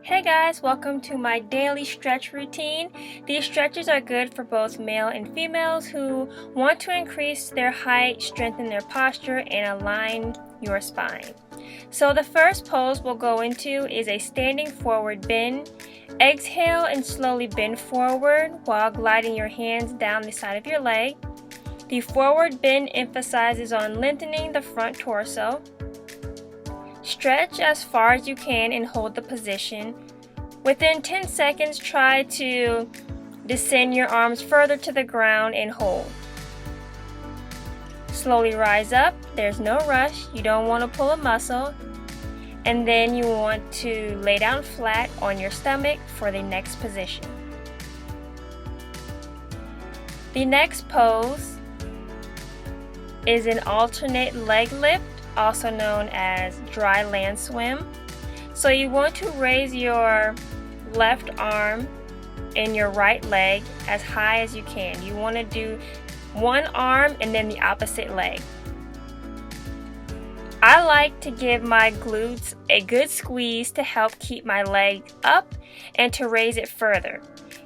Hey guys, welcome to my daily stretch routine. These stretches are good for both male and females who want to increase their height, strengthen their posture, and align your spine. So the first pose we'll go into is a standing forward bend. Exhale and slowly bend forward while gliding your hands down the side of your leg. The forward bend emphasizes on lengthening the front torso. Stretch as far as you can and hold the position. Within 10 seconds, try to descend your arms further to the ground and hold. Slowly rise up. There's no rush. You don't want to pull a muscle. And then you want to lay down flat on your stomach for the next position. The next pose is an alternate leg lift, also known as dry land swim. So you want to raise your left arm and your right leg as high as you can. You want to do one arm and then the opposite leg. I like to give my glutes a good squeeze to help keep my leg up and to raise it further.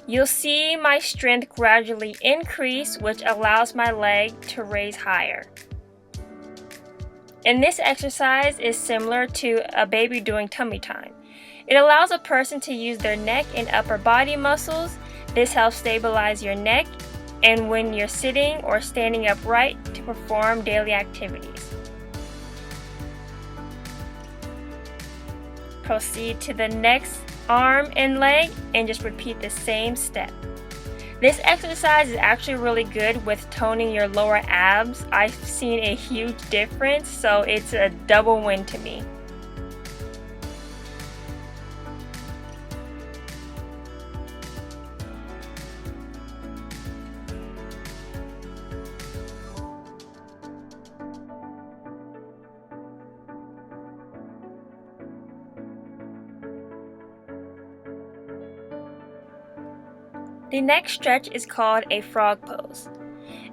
You'll see my strength gradually increase, which allows my leg to raise higher. And this exercise is similar to a baby doing tummy time. It allows a person to use their neck and upper body muscles. This helps stabilize your neck and when you're sitting or standing upright to perform daily activities. Proceed to the next arm and leg and just repeat the same step. This exercise is actually really good with toning your lower abs. I've seen a huge difference, so it's a double win to me. The next stretch is called a frog pose.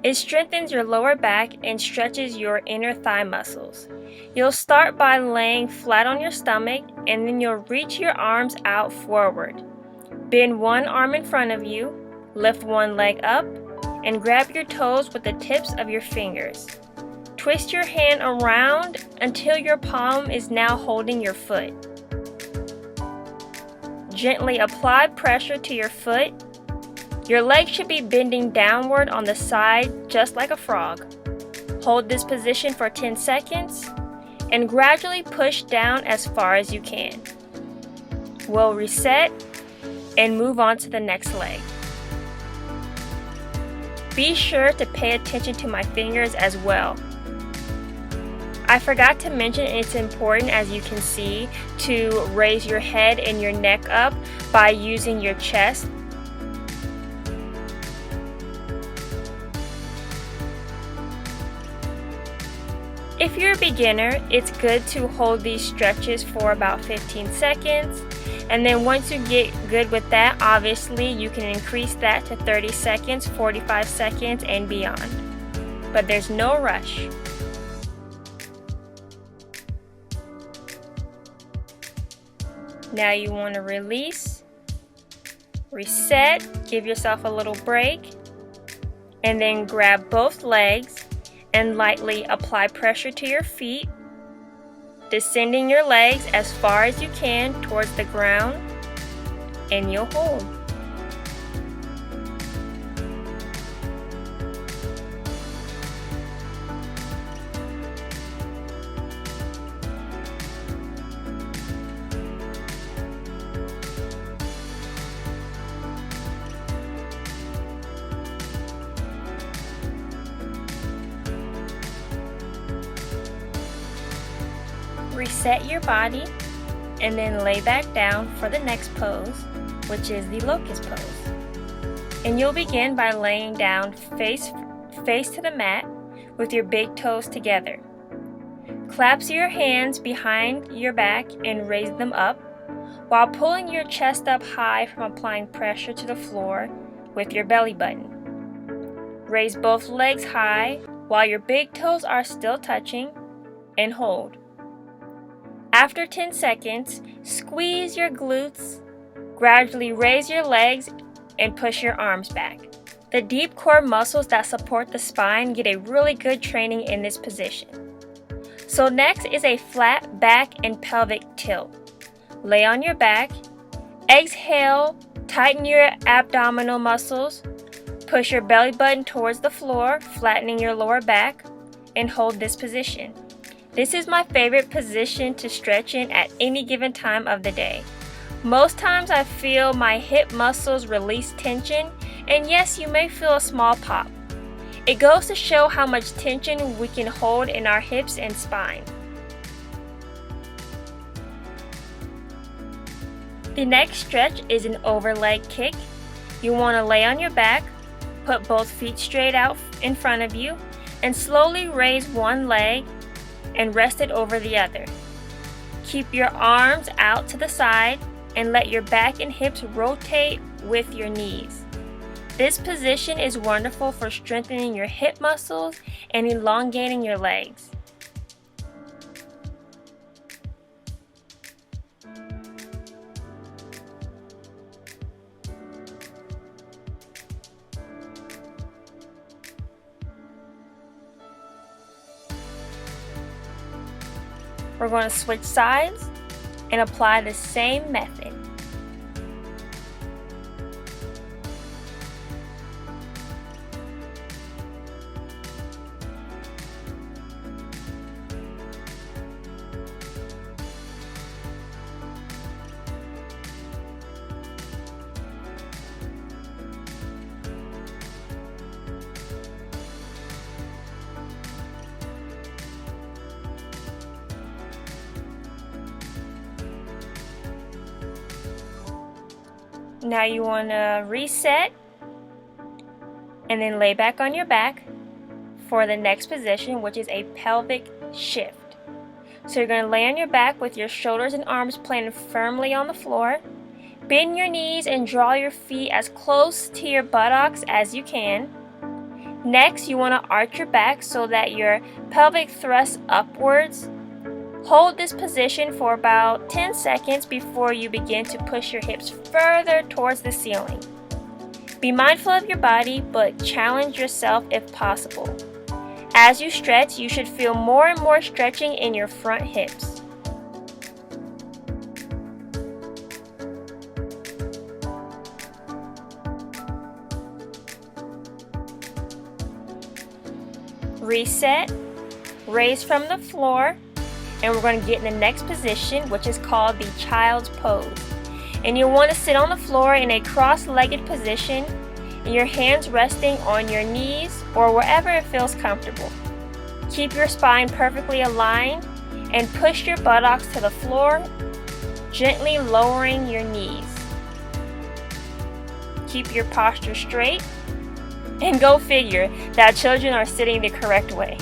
It strengthens your lower back and stretches your inner thigh muscles. You'll start by laying flat on your stomach and then you'll reach your arms out forward. Bend one arm in front of you, lift one leg up, and grab your toes with the tips of your fingers. Twist your hand around until your palm is now holding your foot. Gently apply pressure to your foot. Your leg should be bending downward on the side just like a frog. Hold this position for 10 seconds and gradually push down as far as you can. We'll reset and move on to the next leg. Be sure to pay attention to my fingers as well. I forgot to mention it's important, as you can see, to raise your head and your neck up by using your chest. If you're a beginner, it's good to hold these stretches for about 15 seconds. And then once you get good with that, obviously you can increase that to 30 seconds, 45 seconds, and beyond. But there's no rush. Now you want to release, reset, give yourself a little break, and then grab both legs and lightly apply pressure to your feet, descending your legs as far as you can towards the ground, and you'll hold. Reset your body and then lay back down for the next pose, which is the locust pose. And you'll begin by laying down face to the mat with your big toes together. Clasp your hands behind your back and raise them up while pulling your chest up high from applying pressure to the floor with your belly button. Raise both legs high while your big toes are still touching and hold. After 10 seconds, squeeze your glutes, gradually raise your legs, and push your arms back. The deep core muscles that support the spine get a really good training in this position. So next is a flat back and pelvic tilt. Lay on your back, exhale, tighten your abdominal muscles, push your belly button towards the floor, flattening your lower back, and hold this position. This is my favorite position to stretch in at any given time of the day. Most times I feel my hip muscles release tension, and yes, you may feel a small pop. It goes to show how much tension we can hold in our hips and spine. The next stretch is an overleg kick. You want to lay on your back, put both feet straight out in front of you, and slowly raise one leg and rest it over the other. Keep your arms out to the side and let your back and hips rotate with your knees. This position is wonderful for strengthening your hip muscles and elongating your legs. We're going to switch sides and apply the same method. Now you want to reset and then lay back on your back for the next position, which is a pelvic shift. So you're going to lay on your back with your shoulders and arms planted firmly on the floor. Bend your knees and draw your feet as close to your buttocks as you can. Next, you want to arch your back so that your pelvic thrusts upwards. Hold this position for about 10 seconds before you begin to push your hips further towards the ceiling. Be mindful of your body, but challenge yourself if possible. As you stretch, you should feel more and more stretching in your front hips. Reset, raise from the floor, and we're going to get in the next position, which is called the child's pose. And you'll want to sit on the floor in a cross-legged position, and your hands resting on your knees or wherever it feels comfortable. Keep your spine perfectly aligned and push your buttocks to the floor, gently lowering your knees. Keep your posture straight, and go figure that children are sitting the correct way.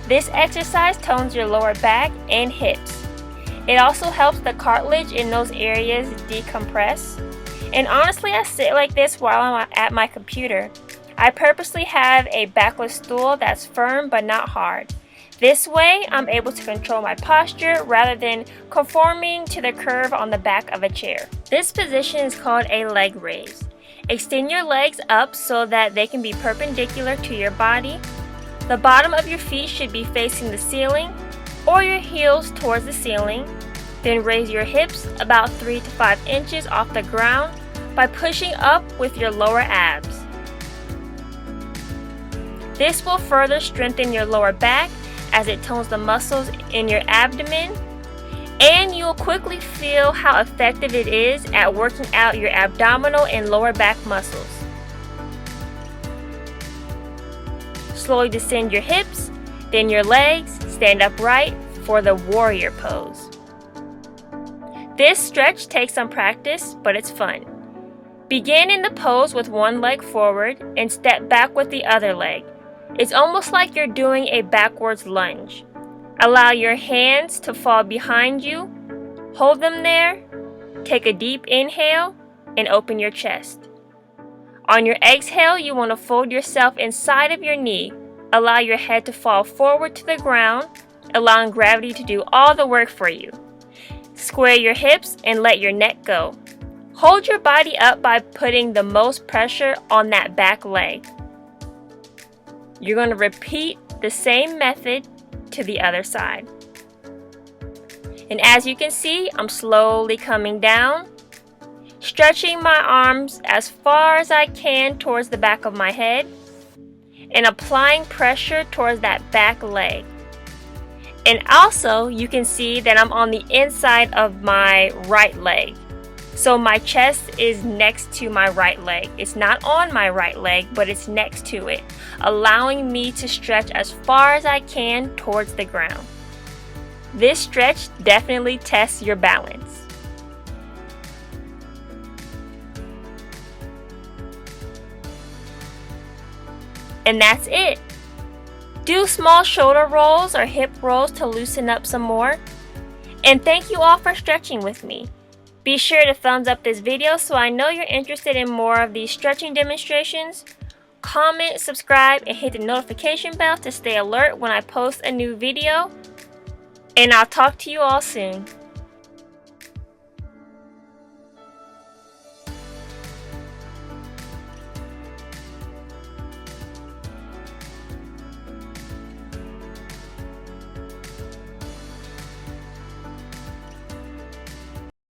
This exercise tones your lower back and hips. It also helps the cartilage in those areas decompress. And honestly, I sit like this while I'm at my computer. I purposely have a backless stool that's firm but not hard. This way, I'm able to control my posture rather than conforming to the curve on the back of a chair. This position is called a leg raise. Extend your legs up so that they can be perpendicular to your body. The bottom of your feet should be facing the ceiling or your heels towards the ceiling. Then raise your hips about 3 to 5 inches off the ground by pushing up with your lower abs. This will further strengthen your lower back as it tones the muscles in your abdomen, and you'll quickly feel how effective it is at working out your abdominal and lower back muscles. Slowly descend your hips, then your legs, stand upright for the warrior pose. This stretch takes some practice, but it's fun. Begin in the pose with one leg forward and step back with the other leg. It's almost like you're doing a backwards lunge. Allow your hands to fall behind you. Hold them there. Take a deep inhale and open your chest. On your exhale, you want to fold yourself inside of your knee. Allow your head to fall forward to the ground allowing gravity to do all the work for you. Square your hips and let your neck go. Hold your body up by putting the most pressure on that back leg. You're going to repeat the same method to the other side. And as you can see, I'm slowly coming down, stretching my arms as far as I can towards the back of my head, and applying pressure towards that back leg. And also, you can see that I'm on the inside of my right leg. So my chest is next to my right leg. It's not on my right leg, but it's next to it, allowing me to stretch as far as I can towards the ground. This stretch definitely tests your balance. And that's it. Do small shoulder rolls or hip rolls to loosen up some more. And thank you all for stretching with me. Be sure to thumbs up this video so I know you're interested in more of these stretching demonstrations. Comment, subscribe, and hit the notification bell to stay alert when I post a new video. And I'll talk to you all soon.